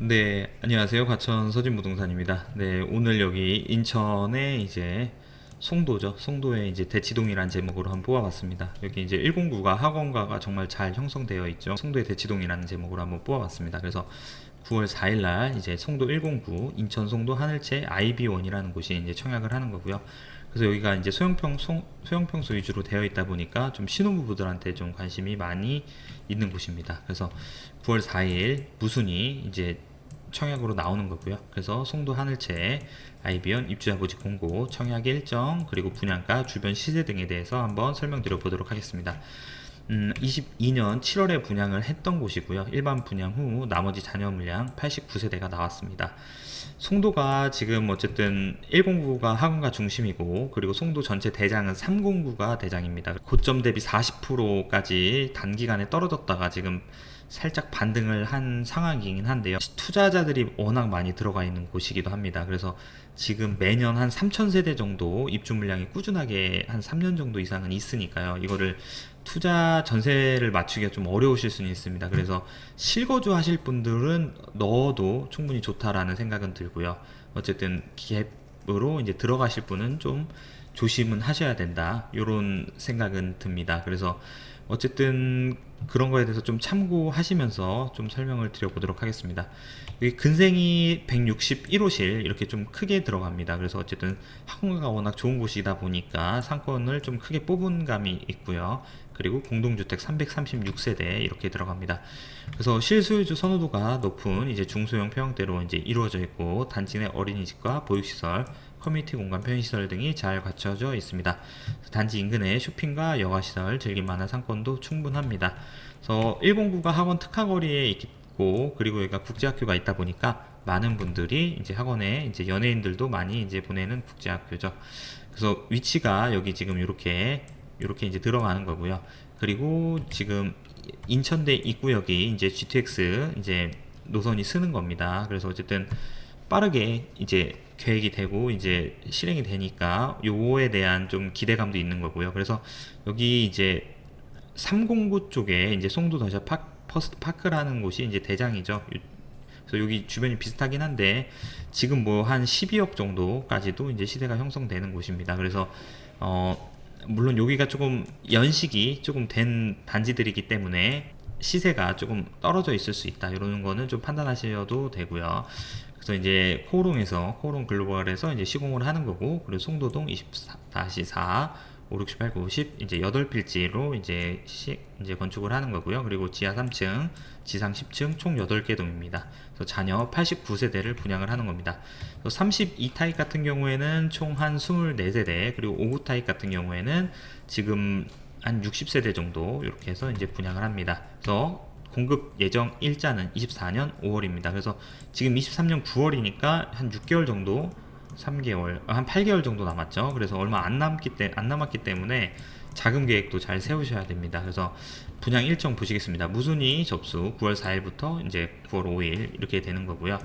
네, 안녕하세요. 과천 서진부동산입니다. 네, 오늘 여기 인천에 이제 송도죠. 송도에 이제 대치동이란 제목으로 한번 뽑아봤습니다. 여기 이제 109가 학원가가 정말 잘 형성되어 있죠. 송도의 대치동이라는 제목으로 한번 뽑아봤습니다. 그래서 9월 4일 날 이제 송도 109 인천 송도 하늘채 아이비원이라는 곳이 이제 청약을 하는 거고요. 그래서 여기가 이제 소형평수 위주로 되어 있다 보니까 좀 신혼부부들한테 좀 관심이 많이 있는 곳입니다. 그래서 9월 4일 무순이 이제 청약으로 나오는 거고요. 그래서 송도 하늘채 아이비언 입주자 보직 공고, 청약 일정, 그리고 분양가, 주변 시세 등에 대해서 한번 설명드려 보도록 하겠습니다. 22년 7월에 분양을 했던 곳이고요. 일반 분양 후 나머지 잔여 물량 89세대가 나왔습니다. 송도가 지금 어쨌든 109가 학원가 중심이고, 그리고 송도 전체 대장은 309가 대장입니다. 고점 대비 40%까지 단기간에 떨어졌다가 지금 살짝 반등을 한 상황이긴 한데요. 투자자들이 워낙 많이 들어가 있는 곳이기도 합니다. 그래서 지금 매년 한 3,000세대 정도 입주 물량이 꾸준하게 한 3년 정도 이상은 있으니까요. 이거를 투자 전세를 맞추기가 좀 어려우실 수는 있습니다. 그래서 실거주 하실 분들은 넣어도 충분히 좋다라는 생각은 들고요. 어쨌든 갭으로 이제 들어가실 분은 좀 조심은 하셔야 된다, 이런 생각은 듭니다. 그래서 어쨌든 그런 거에 대해서 좀 참고하시면서 좀 설명을 드려보도록 하겠습니다. 여기 근생이 161호실 이렇게 좀 크게 들어갑니다. 그래서 어쨌든 학원가가 워낙 좋은 곳이다 보니까 상권을 좀 크게 뽑은 감이 있고요. 그리고 공동주택 336세대 이렇게 들어갑니다. 그래서 실소유주 선호도가 높은 이제 중소형 평형대로 이제 이루어져 있고, 단지 내 어린이집과 보육시설, 커뮤니티 공간, 편의시설 등이 잘 갖춰져 있습니다. 단지 인근에 쇼핑과 여가시설, 즐길만한 상권도 충분합니다. 그래서 109가 학원 특화거리에 있고, 그리고 여기가 국제학교가 있다 보니까 많은 분들이 이제 학원에 이제 연예인들도 많이 이제 보내는 국제학교죠. 그래서 위치가 여기 지금 이렇게 이제 들어가는 거고요. 그리고 지금 인천대 입구역이 이제 GTX 이제 노선이 쓰는 겁니다. 그래서 어쨌든 빠르게 이제 계획이 되고 이제 실행이 되니까 요거에 대한 좀 기대감도 있는 거고요. 그래서 여기 이제 309 쪽에 이제 송도 더샵 퍼스트 파크라는 곳이 이제 대장이죠. 그래서 여기 주변이 비슷하긴 한데 지금 뭐 한 12억 정도까지도 이제 시세가 형성되는 곳입니다. 그래서 물론 여기가 조금 연식이 조금 된 단지들이기 때문에 시세가 조금 떨어져 있을 수 있다, 이런 거는 좀 판단하셔도 되고요. 그래서 이제 코오롱 글로벌에서 이제 시공을 하는 거고, 그리고 송도동 24-4 5, 6, 8, 9, 10 이제 8필지로 이제 건축을 하는 거고요. 그리고 지하 3층, 지상 10층 총 8개 동입니다. 그래서 잔여 89세대를 분양을 하는 겁니다. 32타입 같은 경우에는 총 한 24세대, 그리고 59 타입 같은 경우에는 지금 한 60세대 정도 이렇게 해서 이제 분양을 합니다. 그래서 공급 예정 일자는 24년 5월입니다. 그래서 지금 23년 9월이니까 한 6개월 정도, 3개월, 한 8개월 정도 남았죠. 그래서 얼마 안 남았기 때문에 자금 계획도 잘 세우셔야 됩니다. 그래서 분양 일정 보시겠습니다. 무순위 접수 9월 4일부터 이제 9월 5일 이렇게 되는 거고요.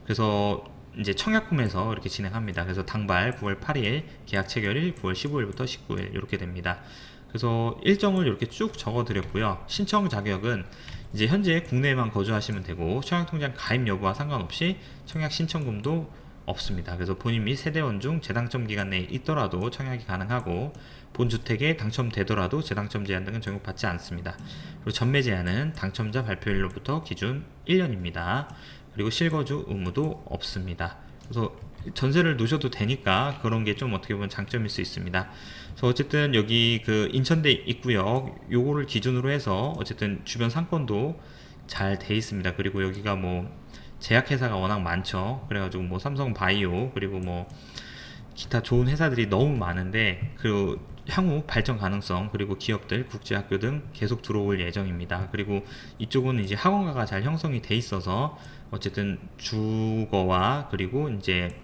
그래서 이제 청약홈에서 이렇게 진행합니다. 그래서 당발 9월 8일, 계약 체결일 9월 15일부터 19일 이렇게 됩니다. 그래서 일정을 이렇게 쭉 적어 드렸고요. 신청 자격은 이제 현재 국내에만 거주하시면 되고, 청약통장 가입 여부와 상관없이 청약 신청금도 없습니다. 그래서 본인 및 세대원 중 재당첨 기간 내에 있더라도 청약이 가능하고, 본주택에 당첨되더라도 재당첨 제한 등은 적용받지 않습니다. 그리고 전매 제한은 당첨자 발표일로부터 기준 1년입니다. 그리고 실거주 의무도 없습니다. 그래서 전세를 놓으셔도 되니까 그런 게 좀 어떻게 보면 장점일 수 있습니다. 그래서 어쨌든 여기 그 인천대 입구역 요거를 기준으로 해서 어쨌든 주변 상권도 잘 돼 있습니다. 그리고 여기가 뭐 제약회사가 워낙 많죠. 그래가지고 뭐 삼성바이오, 그리고 뭐 기타 좋은 회사들이 너무 많은데, 그 향후 발전 가능성, 그리고 기업들, 국제학교 등 계속 들어올 예정입니다. 그리고 이쪽은 이제 학원가가 잘 형성이 돼 있어서 어쨌든 주거와 그리고 이제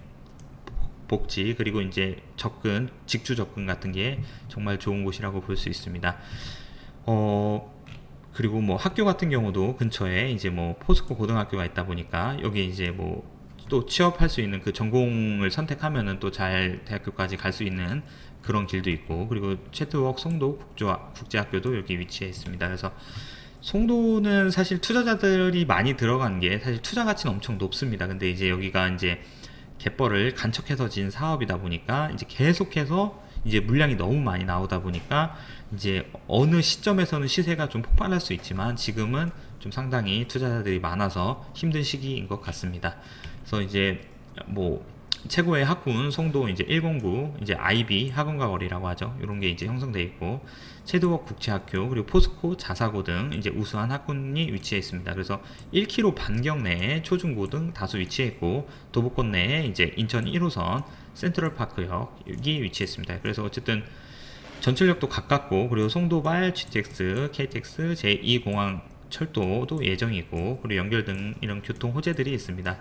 복지, 그리고 이제 직주 접근 같은 게 정말 좋은 곳이라고 볼 수 있습니다. 그리고 뭐 학교 같은 경우도 근처에 이제 뭐 포스코 고등학교가 있다 보니까 여기 이제 뭐 또 취업할 수 있는 그 전공을 선택하면은 또 잘 대학교까지 갈 수 있는 그런 길도 있고, 그리고 채트웍 송도 국제학교도 여기 위치해 있습니다. 그래서 송도는 사실 투자자들이 많이 들어간 게 사실 투자 가치는 엄청 높습니다. 근데 이제 여기가 이제 갯벌을 간척해서 진 사업이다 보니까 이제 계속해서 이제 물량이 너무 많이 나오다 보니까 이제 어느 시점에서는 시세가 좀 폭발할 수 있지만 지금은 좀 상당히 투자자들이 많아서 힘든 시기인 것 같습니다. 그래서 이제 뭐 최고의 학군 송도 이제 109 이제 IB 학원가 거리라고 하죠. 이런 게 이제 형성돼 있고 체드웍 국제학교 그리고 포스코 자사고 등 이제 우수한 학군이 위치해 있습니다. 그래서 1km 반경 내에 초중고 등 다수 위치해 있고 도보권 내에 이제 인천 1호선 센트럴파크역이 위치했습니다. 그래서 어쨌든 전철역도 가깝고 그리고 송도발, GTX, KTX, 제2공항 철도도 예정이고 그리고 연결 등 이런 교통 호재들이 있습니다.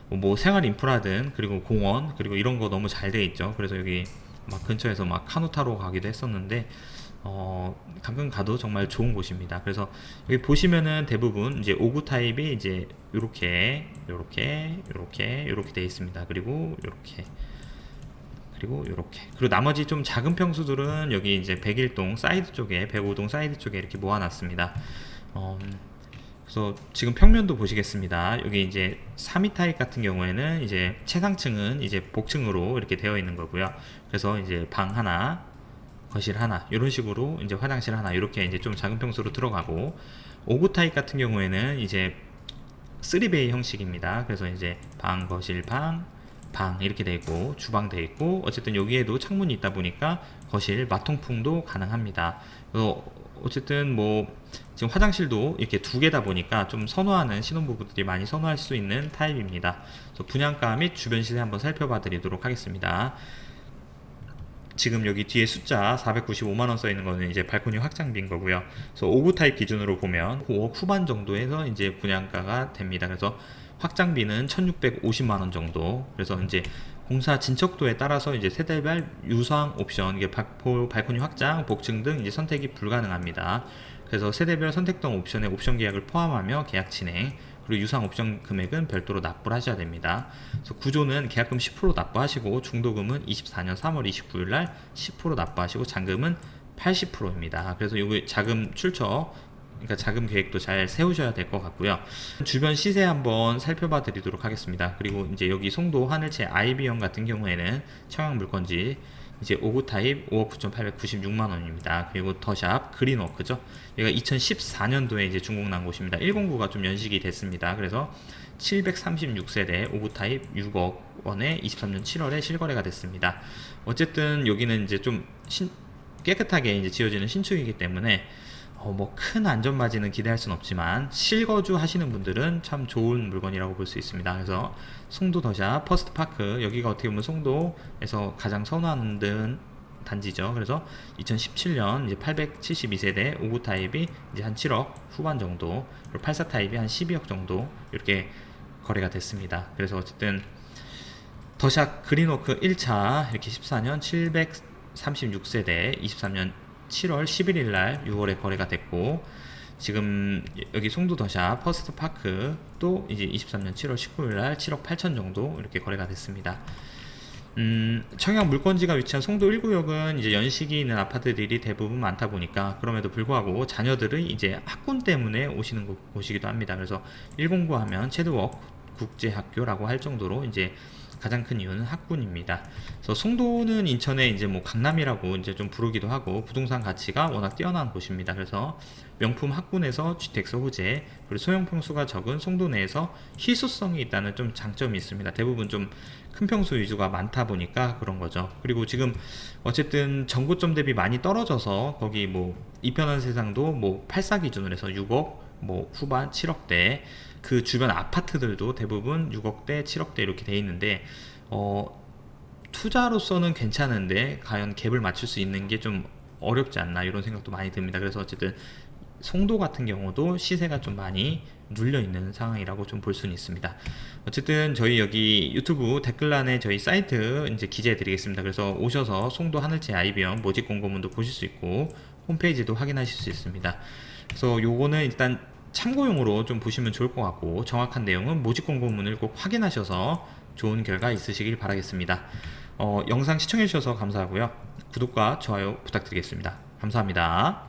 뭐 생활 인프라든 그리고 공원 그리고 이런 거 너무 잘 돼 있죠. 그래서 여기 막 근처에서 막 카누 타러 가기도 했었는데 가끔 가도 정말 좋은 곳입니다. 그래서 여기 보시면은 대부분 이제 5구 타입이 이제 요렇게 돼 있습니다. 그리고 요렇게 그리고 나머지 좀 작은 평수들은 여기 이제 101동 사이드 쪽에 105동 사이드 쪽에 이렇게 모아놨습니다. 그래서 지금 평면도 보시겠습니다. 여기 이제 3위 타입 같은 경우에는 이제 최상층은 이제 복층으로 이렇게 되어 있는 거고요. 그래서 이제 방 하나, 거실 하나, 이런 식으로 이제 화장실 하나, 이렇게 이제 좀 작은 평수로 들어가고 5구 타입 같은 경우에는 이제 3베이 형식입니다. 그래서 이제 방, 거실, 방 이렇게 돼 있고 주방 돼 있고 어쨌든 여기에도 창문이 있다 보니까 거실 마통풍도 가능합니다. 그래서 어쨌든 뭐 지금 화장실도 이렇게 두 개다 보니까 좀 선호하는 신혼부부들이 많이 선호할 수 있는 타입입니다. 그래서 분양가 및 주변 시세 한번 살펴봐 드리도록 하겠습니다. 지금 여기 뒤에 숫자 495만원 써 있는 거는 이제 발코니 확장비인 거고요. 그래서 5구 타입 기준으로 보면 5억 후반 정도에서 이제 분양가가 됩니다. 그래서 확장비는 1650만원 정도. 그래서 이제 공사 진척도에 따라서 이제 세대별 유상 옵션, 이게 발코니 확장, 복층 등 이제 선택이 불가능합니다. 그래서 세대별 선택된 옵션에 옵션 계약을 포함하며 계약 진행, 그리고 유상 옵션 금액은 별도로 납부를 하셔야 됩니다. 그래서 구조는 계약금 10% 납부하시고 중도금은 24년 3월 29일 날 10% 납부하시고 잔금은 80%입니다. 그래서 여기 자금 출처, 그러니까 자금 계획도 잘 세우셔야 될 것 같고요. 주변 시세 한번 살펴봐 드리도록 하겠습니다. 그리고 이제 여기 송도 하늘채 IB형 같은 경우에는 청약 물건지 이제 5구 타입 5억 9,896만원입니다. 그리고 더샵 그린워크죠. 얘가 2014년도에 이제 준공 난 곳입니다. 109가 좀 연식이 됐습니다. 그래서 736세대 5구 타입 6억 원에 23년 7월에 실거래가 됐습니다. 어쨌든 여기는 이제 좀 깨끗하게 이제 지어지는 신축이기 때문에 뭐 큰 안전마진은 기대할 수는 없지만 실거주 하시는 분들은 참 좋은 물건이라고 볼 수 있습니다. 그래서 송도 더샵 퍼스트파크, 여기가 어떻게 보면 송도에서 가장 선호하는 단지죠. 그래서 2017년 이제 872세대 5구 타입이 이제 한 7억 후반 정도, 그리고 84 타입이 한 12억 정도 이렇게 거래가 됐습니다. 그래서 어쨌든 더샵 그린워크 1차 이렇게 14년 736세대 23년 7월 11일 날 6월에 거래가 됐고, 지금 여기 송도 더샵 퍼스트파크 또 이제 23년 7월 19일 날 7억 8천 정도 이렇게 거래가 됐습니다. 청약 물건지가 위치한 송도 1구역은 이제 연식이 있는 아파트들이 대부분 많다 보니까 그럼에도 불구하고 자녀들의 이제 학군 때문에 오시는 곳이기도 합니다. 그래서 109 하면 체드웍 국제학교라고 할 정도로 이제 가장 큰 이유는 학군입니다. 그래서 송도는 인천의 이제 뭐 강남이라고 이제 좀 부르기도 하고 부동산 가치가 워낙 뛰어난 곳입니다. 그래서 명품 학군에서 GTX 호재, 그리고 소형 평수가 적은 송도 내에서 희소성이 있다는 좀 장점이 있습니다. 대부분 좀 큰 평수 위주가 많다 보니까 그런 거죠. 그리고 지금 어쨌든 전고점 대비 많이 떨어져서 거기 뭐 이편한 세상도 뭐 84 기준으로 해서 6억 뭐 후반 7억대, 그 주변 아파트들도 대부분 6억대 7억대 이렇게 돼 있는데 투자로서는 괜찮은데 과연 갭을 맞출 수 있는 게 좀 어렵지 않나 이런 생각도 많이 듭니다. 그래서 어쨌든 송도 같은 경우도 시세가 좀 많이 눌려 있는 상황이라고 좀 볼 수는 있습니다. 어쨌든 저희 여기 유튜브 댓글란에 저희 사이트 이제 기재해 드리겠습니다. 그래서 오셔서 송도 하늘채 IB형 모집 공고문도 보실 수 있고 홈페이지도 확인하실 수 있습니다. 그래서 요거는 일단 참고용으로 좀 보시면 좋을 것 같고, 정확한 내용은 모집 공고문을 꼭 확인하셔서 좋은 결과 있으시길 바라겠습니다. 영상 시청해 주셔서 감사하고요. 구독과 좋아요 부탁드리겠습니다. 감사합니다.